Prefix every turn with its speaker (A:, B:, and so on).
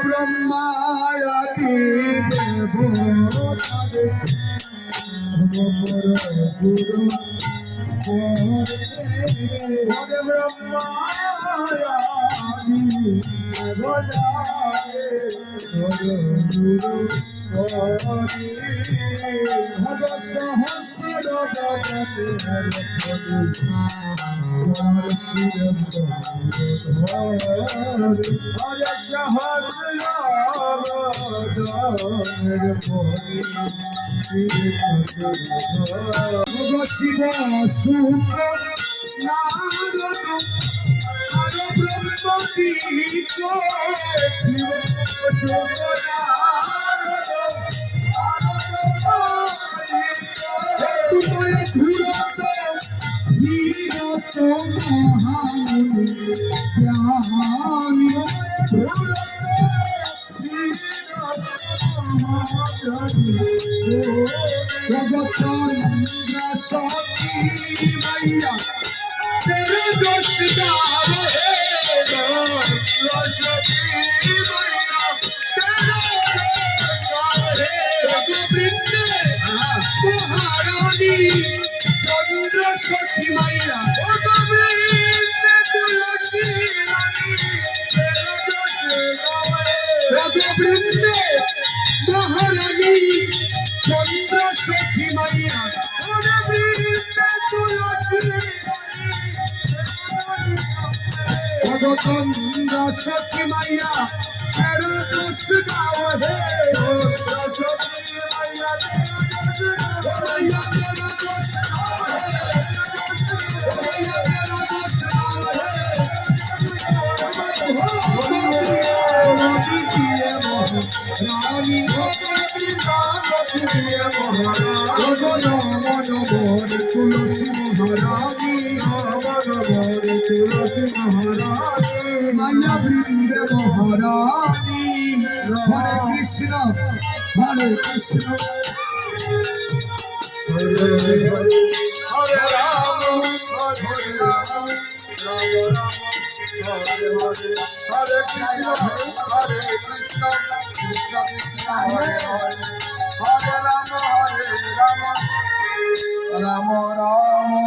A: ব্রহ্মায়াতি দেব গুরু শিব সুখ নারদ ব্রহ্মতি শিব সুখ ধুরত ধীরত মহামুনি জ্ঞানী चंद्र सती मैया तेरे जोश गावे महारानी चंद्र सती मैया रघुवृंदे महारानी चंद्र सखी मैया चंद्र सखी मैया तेरे दोष गाव हे रानी तुलसी महारानी तुलसी महारानी माया वृंद महारानी हरे कृष्ण हरे कृष्ण हरे राम हरे राम राम राम हरे हरे हरे कृष्ण कृष्ण कृष्ण हरे हरे हरे राम राम राम राम